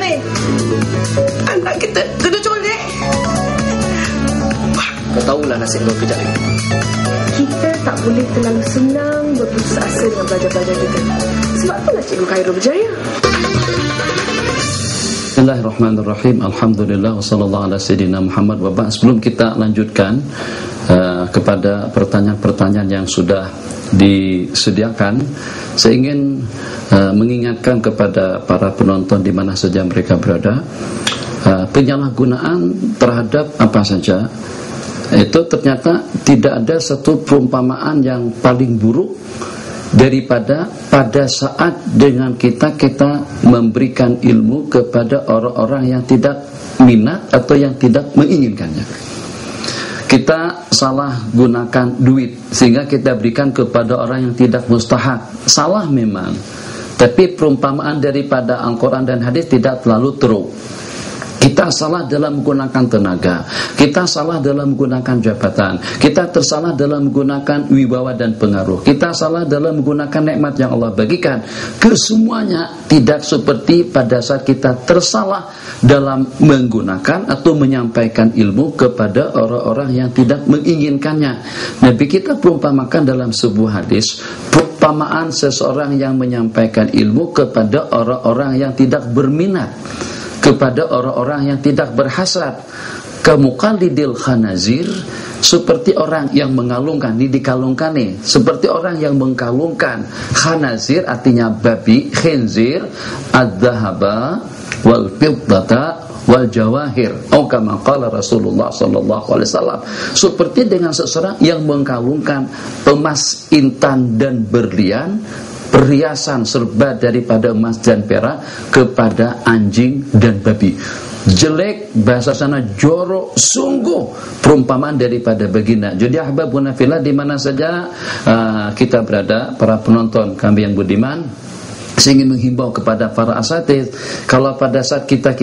ni? Anak kita kena colek. Kau tahulah nasib kau kejap lagi. Kita tak boleh terlalu senang berputus asa dengan pelajar-pelajar kita. Sebab itulah Cikgu Khairul berjaya. Bismillahirrahmanirrahim. Alhamdulillah wassallallahu ala sayyidina Muhammad wa ba'd. Sebelum kita lanjutkan kepada pertanyaan-pertanyaan yang sudah disediakan, saya ingin mengingatkan kepada para penonton di mana saja mereka berada, penyalahgunaan terhadap apa saja itu ternyata tidak ada satu perumpamaan yang paling buruk daripada pada saat dengan kita memberikan ilmu kepada orang-orang yang tidak minat atau yang tidak menginginkannya. Kita salah gunakan duit sehingga kita berikan kepada orang yang tidak mustahak. Salah memang, tapi perumpamaan daripada Al-Quran dan hadis tidak terlalu teruk. Kita salah dalam menggunakan tenaga, kita salah dalam menggunakan jabatan, kita tersalah dalam menggunakan wibawa dan pengaruh, kita salah dalam menggunakan nikmat yang Allah bagikan. Kesemuanya tidak seperti pada saat kita tersalah dalam menggunakan atau menyampaikan ilmu kepada orang-orang yang tidak menginginkannya. Nabi kita perumpamakan dalam sebuah hadis, perumpamaan seseorang yang menyampaikan ilmu kepada orang-orang yang tidak berminat, kepada orang-orang yang tidak berhasrat, kamuqallidil khanazir, seperti orang yang mengalungkan, ini dikalungkan nih, seperti orang yang mengkalungkan khanazir artinya babi, khinzir, ad-dhahaba wal fiddata wal jawahir, atau kama qala Rasulullah sallallahu alaihi wasallam, seperti dengan seseorang yang mengkalungkan emas, intan dan berlian, perhiasan serba daripada emas dan perak kepada anjing dan babi. Jelek, bahasa sana jorok, sungguh perumpamaan daripada baginda. Jadi ahbabuna fillah, di mana saja kita berada, para penonton kami yang budiman, saya ingin menghimbau kepada para asatidz, kalau pada saat kita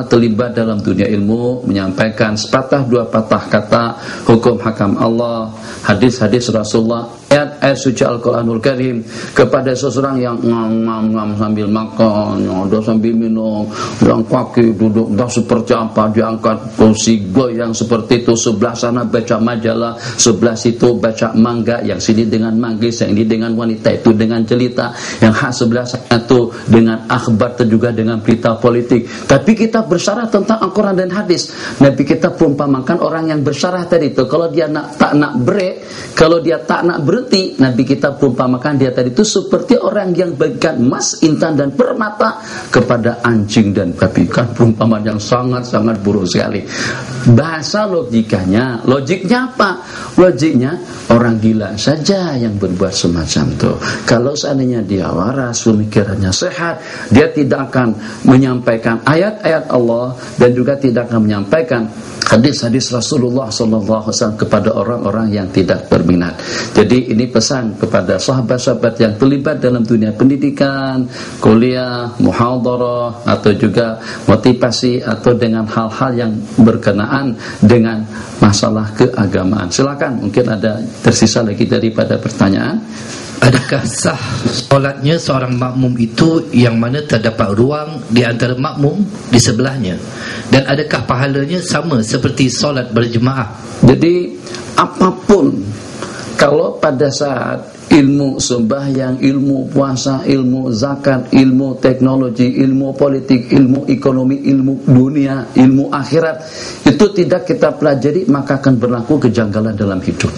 terlibat dalam dunia ilmu, menyampaikan sepatah dua patah kata hukum hakam Allah, hadis-hadis Rasulullah, ayat suci Al-Quranul Karim kepada seseorang yang ngam sambil makan, ada sambil minum, yang kaki duduk dah seperti apa, diangkat kursi goyang seperti itu, sebelah sana baca majalah, sebelah situ baca mangga, yang sini dengan manggis, yang ini dengan wanita, itu dengan jelita, yang sebelah satu dengan akhbar dan juga dengan berita politik. Tapi kita bersyarah tentang Al-Quran dan hadis. Nabi kita perumpamakan orang yang bersyarah tadi itu, kalau dia tak nak break, kalau dia tak nak berhenti, Nabi kita perumpamakan dia tadi itu seperti orang yang bagikan emas, intan dan permata kepada anjing dan babi. Kan perumpamaan yang sangat-sangat buruk sekali. Bahasa logikanya apa? Logiknya orang gila saja yang berbuat semacam itu. Kalau seandainya dia waras, pemikirannya sehat, dia tidak akan menyampaikan ayat-ayat Allah dan juga tidak akan menyampaikan hadis-hadis Rasulullah SAW kepada orang-orang yang tidak berminat. Jadi ini pesan kepada sahabat-sahabat yang terlibat dalam dunia pendidikan, kuliah, muhadharah, atau juga motivasi atau dengan hal-hal yang berkenaan dengan masalah keagamaan. Silakan, mungkin ada tersisa lagi daripada pertanyaan. Adakah sah solatnya seorang makmum itu yang mana terdapat ruang di antara makmum di sebelahnya, dan adakah pahalanya sama seperti solat berjemaah? Jadi apapun, kalau pada saat ilmu sembahyang, ilmu puasa, ilmu zakat, ilmu teknologi, ilmu politik, ilmu ekonomi, ilmu dunia, ilmu akhirat, itu tidak kita pelajari, maka akan berlaku kejanggalan dalam hidup,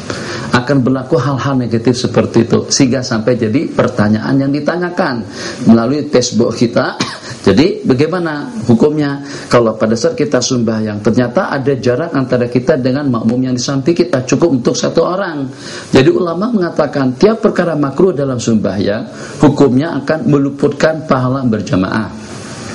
akan berlaku hal-hal negatif seperti itu, sehingga sampai jadi pertanyaan yang ditanyakan melalui Facebook kita. Jadi bagaimana hukumnya kalau pada saat kita sembahyang ternyata ada jarak antara kita dengan makmum yang di samping kita cukup untuk satu orang. Jadi ulama mengatakan tiap perkara makruh dalam sembahyang hukumnya akan meluputkan pahala berjamaah.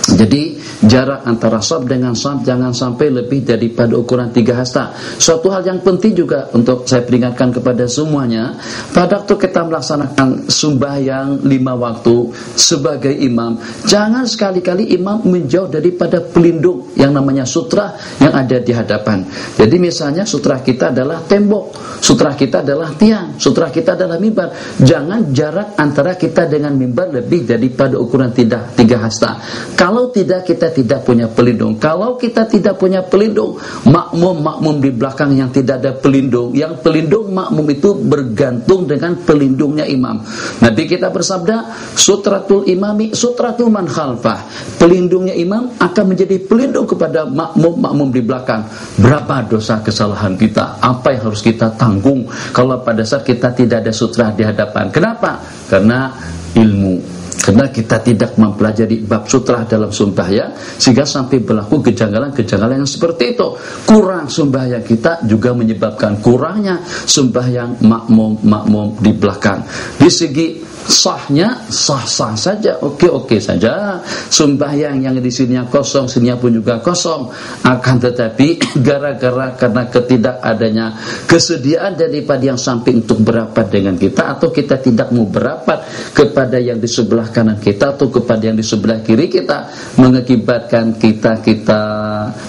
Jadi jarak antara shaf dengan shaf jangan sampai lebih daripada ukuran 3 hasta. Suatu hal yang penting juga untuk saya peringatkan kepada semuanya, pada waktu kita melaksanakan sembahyang 5 waktu sebagai imam, jangan sekali-kali imam menjauh daripada pelindung yang namanya sutra yang ada di hadapan. Jadi misalnya sutra kita adalah tembok, sutra kita adalah tiang, sutra kita adalah mimbar. Jangan jarak antara kita dengan mimbar lebih daripada ukuran 3 hasta. Kalau atau tidak kita tidak punya pelindung. Kalau kita tidak punya pelindung, makmum di belakang yang tidak ada pelindung, yang pelindung makmum itu bergantung dengan pelindungnya imam. Nabi kita bersabda, sutratul imami sutratul man khalfah. Pelindungnya imam akan menjadi pelindung kepada makmum di belakang. Berapa dosa kesalahan kita? Apa yang harus kita tanggung kalau pada saat kita tidak ada sutra di hadapan? Kenapa? Karena ilmu. Karena kita tidak mempelajari bab sutra dalam sembahyang, sehingga sampai berlaku kejanggalan-kejanggalan yang seperti itu. Kurang sembahyang kita juga menyebabkan kurangnya sembahyang makmum di belakang. Di segi sahnya, sah-sah saja, oke saja. Sembahyang yang di sininya kosong, sininya pun juga kosong. Akan tetapi karena ketidakadanya kesediaan daripada yang samping untuk berapat dengan kita, atau kita tidak mau berapat kepada yang di sebelah kanan kita atau kepada yang di sebelah kiri kita, mengakibatkan kita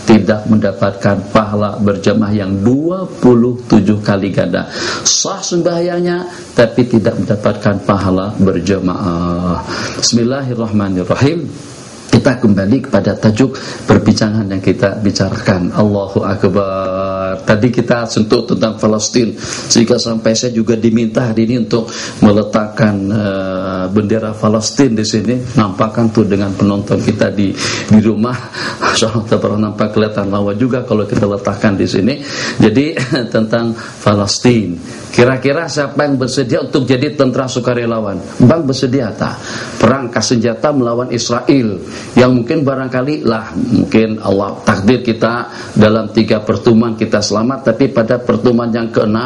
tidak mendapatkan pahala berjamaah yang 27 kali ganda. Sah sembahyangnya tapi tidak mendapatkan pahala berjamaah. Bismillahirrahmanirrahim. Kita kembali kepada tajuk perbincangan yang kita bicarakan. Allahu Akbar. Tadi kita sentuh tentang Palestina, sehingga sampai saya juga diminta hari ini untuk meletakkan bendera Palestina di sini. Nampakkan tuh dengan penonton kita di rumah, insyaallah nampak kelihatan lawa juga kalau kita letakkan di sini. Jadi tentang Palestina. Kira-kira siapa yang bersedia untuk jadi tentara sukarelawan? Bang bersedia tak? Perang senjata melawan Israel, yang mungkin barangkali mungkin Allah takdir kita dalam 3 pertemuan kita selamat, tapi pada pertemuan yang ke-6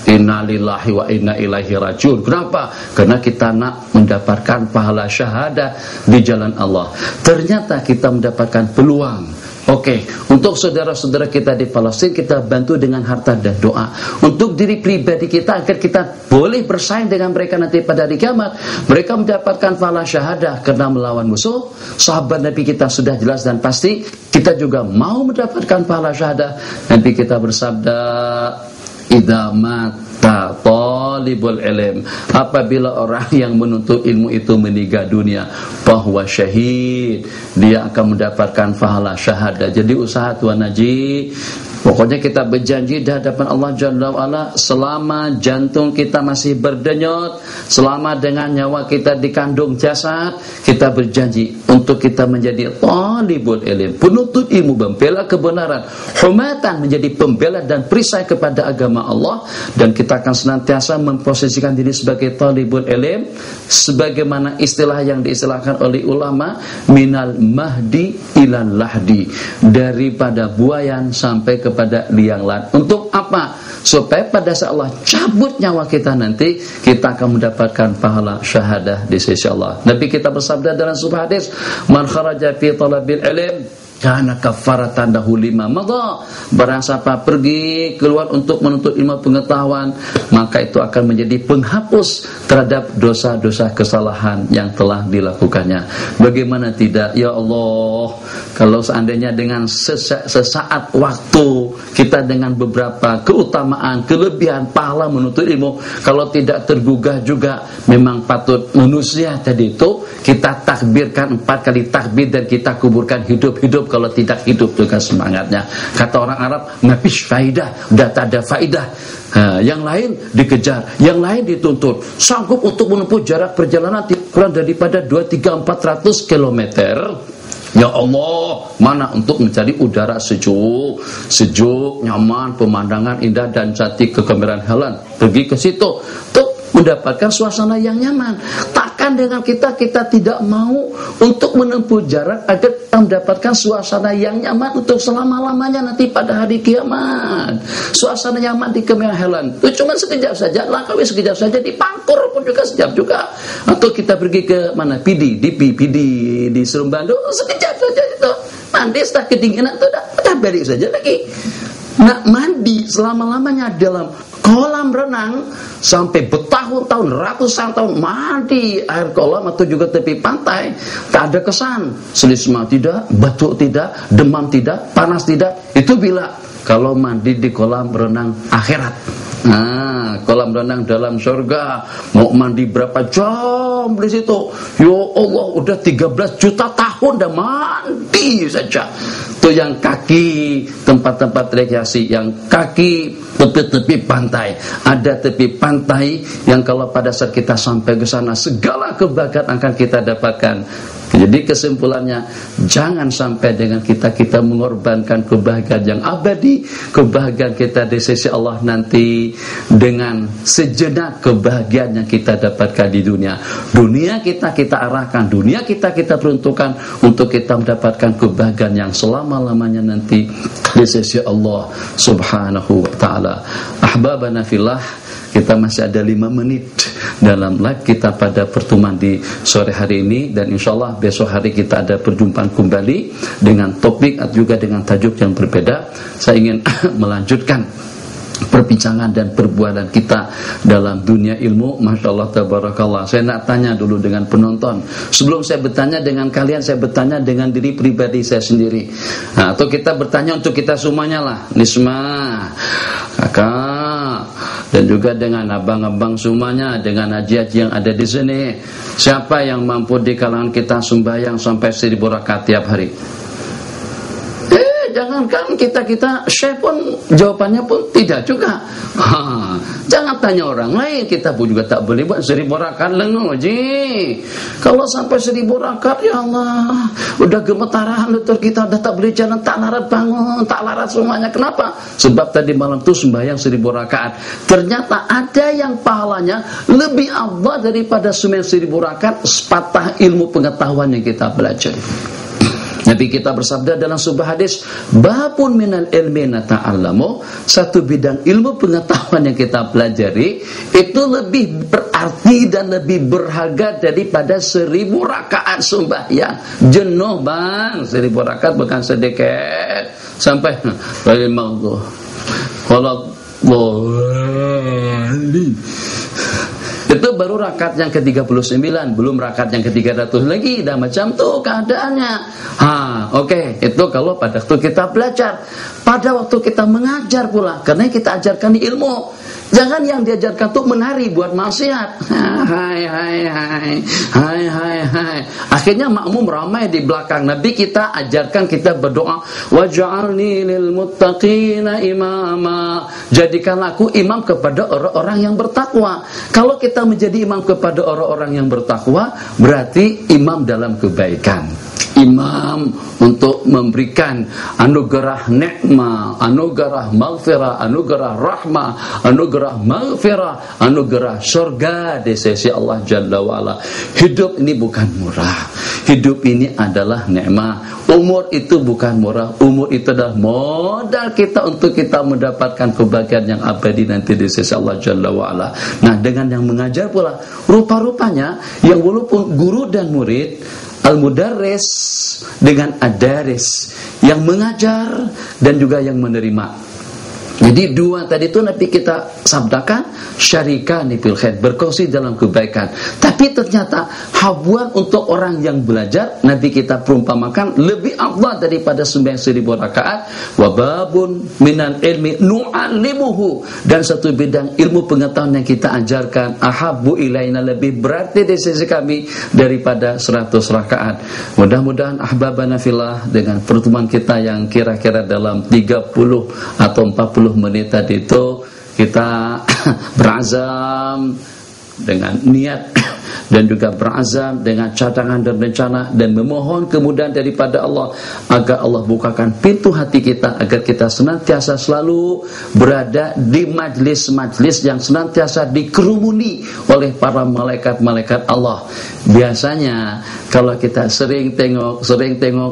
inna lillahi wa inna ilaihi rajiun. Kenapa? Karena kita nak mendapatkan pahala syahadah di jalan Allah. Ternyata kita mendapatkan peluang. Oke, untuk saudara-saudara kita di Palestina, kita bantu dengan harta dan doa. Untuk diri pribadi kita, agar kita boleh bersaing dengan mereka nanti pada hari kiamat, mereka mendapatkan pahala syahadah karena melawan musuh. Sahabat Nabi kita sudah jelas dan pasti, kita juga mau mendapatkan pahala syahadah. Nabi kita bersabda, idza mata talibul ilm, apabila orang yang menuntut ilmu itu meninggal dunia, bahwa syahid, dia akan mendapatkan pahala syahadah. Jadi usaha Tuan Haji, pokoknya kita berjanji di hadapan Allah Jalla wa'ala, selama jantung kita masih berdenyut, selama dengan nyawa kita dikandung jasad, kita berjanji untuk kita menjadi talibul ilm, penuntut ilmu, membela kebenaran, humatan, menjadi pembela dan perisai kepada agama Allah. Dan kita akan senantiasa memposisikan diri sebagai talibul ilm, sebagaimana istilah yang diistilahkan oleh ulama, minal mahdi ilal lahdi, daripada buayan sampai kepada liang lahat. Untuk apa? Supaya pada saat Allah cabut nyawa kita nanti, kita akan mendapatkan pahala syahadah di sisi Allah. Nabi kita bersabda dalam sebuah hadis, man kharaja fi talabil ilm kana kafaratan lahu lima madha. Barang siapa pergi keluar untuk menuntut ilmu pengetahuan, maka itu akan menjadi penghapus terhadap dosa-dosa kesalahan yang telah dilakukannya. Bagaimana tidak? Ya Allah, kalau seandainya dengan sesaat waktu kita dengan beberapa keutamaan, kelebihan pahala menuntut ilmu, kalau tidak tergugah juga, memang patut manusia tadi itu kita takbirkan 4 kali takbir dan kita kuburkan hidup-hidup. Kalau tidak hidup juga semangatnya. Kata orang Arab, mafish faidah, udah tak ada faidah. Yang lain dikejar, yang lain dituntut, sanggup untuk menempuh jarak perjalanan kurang daripada 200-400 km. Ya Allah, mana untuk mencari udara sejuk, nyaman, pemandangan indah dan cantik, kegembiraan helan. Pergi ke situ untuk mendapatkan suasana yang nyaman. Takkan dengan kita tidak mau untuk menempuh jarak agar kita mendapatkan suasana yang nyaman untuk selama-lamanya nanti pada hari kiamat. Suasana nyaman di kegembiraan helan itu cuma sekejap saja, langkawi sekejap saja, di Pangkur pun juga sekejap juga. Atau kita pergi ke mana? PD di Seremban, sekejap saja itu. Mandi setelah kedinginan itu udah balik saja lagi. Nak mandi selama-lamanya dalam kolam renang sampai bertahun-tahun, ratusan tahun mandi air kolam atau juga tepi pantai, tak ada kesan, selisma tidak, batuk tidak, demam tidak, panas tidak. Itu bila kalau mandi di kolam renang akhirat. Kolam renang dalam surga, mau mandi berapa jam di situ? Ya Allah, udah 13 juta tahun dah mandi saja. Itu yang kaki tempat-tempat rekreasi, yang kaki tepi-tepi pantai. Ada tepi pantai yang kalau pada saat kita sampai ke sana, segala kebahagiaan akan kita dapatkan. Jadi kesimpulannya, jangan sampai dengan kita mengorbankan kebahagiaan yang abadi, kebahagiaan kita di sisi Allah nanti dengan sejenak kebahagiaan yang kita dapatkan di dunia. Dunia kita arahkan, dunia kita peruntukkan untuk kita mendapatkan kebahagiaan yang selama-lamanya nanti di sisi Allah Subhanahu wa taala. Ahbabana fillah, kita masih ada 5 menit dalam live kita pada pertemuan di sore hari ini, dan insyaallah besok hari kita ada perjumpaan kembali dengan topik atau juga dengan tajuk yang berbeda. Saya ingin melanjutkan perbincangan dan perbuatan kita dalam dunia ilmu. Masya Allah, tabarakallah. Saya nak tanya dulu dengan penonton. Sebelum saya bertanya dengan kalian, saya bertanya dengan diri pribadi saya sendiri. Atau kita bertanya untuk kita semuanya lah. Nisma, kakak, dan juga dengan abang-abang semuanya, dengan haji-haji yang ada di sini. Siapa yang mampu di kalangan kita sembahyang sampai 1000 rakaat tiap hari? Jangankan kita share pun jawabannya pun tidak juga. Jangan tanya orang lain, kita pun juga tak boleh buat 1000 rakaat lengo ji. Kalau sampai 1000 rakaat, ya Allah, udah gemetaran lutut kita, udah tak boleh jalan, tak larat bangun, tak larat semuanya. Kenapa? Sebab tadi malam tuh sembahyang 1000 rakaat. Ternyata ada yang pahalanya lebih afdal daripada sembahyang 1000 rakaat sepatah ilmu pengetahuan yang kita belajar. Nabi kita bersabda dalam sebuah hadis, babun minal ilmi nata'allamu, satu bidang ilmu pengetahuan yang kita pelajari itu lebih berarti dan lebih berharga daripada 1000 rakaat sembahyang. Jenuh bang, 1000 rakaat bukan sedikit. Sampai kalau itu baru rakaat yang ke-39, belum rakaat yang ke-300 lagi. Dah macam tuh keadaannya. Oke. Itu kalau pada waktu kita belajar. Pada waktu kita mengajar pula, karena kita ajarkan ilmu. Jangan yang diajarkan tuh menari buat maksiat. Hai. Akhirnya makmum ramai di belakang. Nabi kita ajarkan kita berdoa, waj'alni lil muttaqina imama. Jadikanlah aku imam kepada orang-orang yang bertakwa. Kalau kita menjadi imam kepada orang-orang yang bertakwa, berarti imam dalam kebaikan. Imam untuk memberikan anugerah nikmat, anugerah maghfirah, anugerah rahmah, anugerah maghfirah, anugerah surga di sisi Allah Jalla wa'ala. Hidup ini bukan murah. Hidup ini adalah nikmat. Umur itu bukan murah. Umur itu adalah modal kita untuk kita mendapatkan kebahagiaan yang abadi nanti di sisi Allah Jalla wa'ala. Nah, dengan yang mengajar pula, rupa-rupanya yang walaupun guru dan murid, al-mudarris dengan ad-daris, yang mengajar dan juga yang menerima. Jadi dua tadi itu Nabi kita sabdakan, syarikani fil khair, berkongsi dalam kebaikan. Tapi ternyata habuan untuk orang yang belajar, Nabi kita perumpamakan lebih afdal daripada sembahyang 1000 rakaat. Wa babun minal ilmi nu'allimuhu, dan satu bidang ilmu pengetahuan yang kita ajarkan, ahabbu ilaina, lebih berarti di sisi kami daripada 100 rakaat. Mudah-mudahan ahbabana fillah, dengan pertemuan kita yang kira-kira dalam 30 atau 40 menit tadi itu, kita berazam dengan niat dan juga berazam dengan cadangan dan rencana, dan memohon kemudahan daripada Allah agar Allah bukakan pintu hati kita, agar kita senantiasa selalu berada di majlis-majlis yang senantiasa dikerumuni oleh para malaikat-malaikat Allah. Biasanya kalau kita sering tengok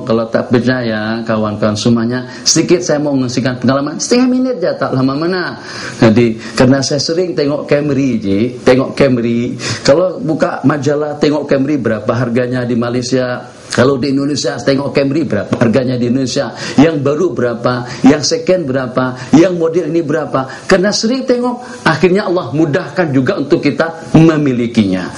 kalau tak percaya kawan-kawan semuanya, sedikit saya mau mengisikan pengalaman setengah menit aja, tak lama mana. Jadi karena saya sering tengok Camry, kalau buka majalah tengok Camry berapa harganya di Malaysia, Kalau di Indonesia, tengok Camry berapa harganya di Indonesia, yang baru berapa, yang second berapa, yang model ini berapa. Karena sering tengok, akhirnya Allah mudahkan juga untuk kita memilikinya.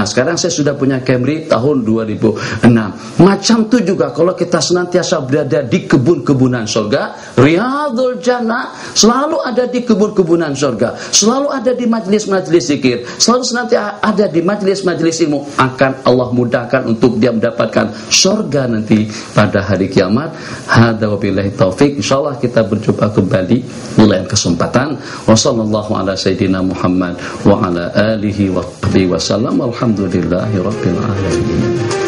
Sekarang saya sudah punya Camry tahun 2006. Macam tu juga kalau kita senantiasa berada di kebun-kebunan surga, Riyadul Jannah, selalu ada di kebun-kebunan surga, selalu ada di majlis-majlis zikir, selalu senantiasa ada di majlis-majlis ilmu, akan Allah mudahkan untuk dia mendapatkan surga nanti pada hari kiamat. Hadza wabillahi taufik. Insyaallah kita berjumpa kembali di lain kesempatan. Wassallallahu ala sayyidina Muhammad wa ala alihi wa sahbihi wasallam. Alhamdulillahirabbil alamin.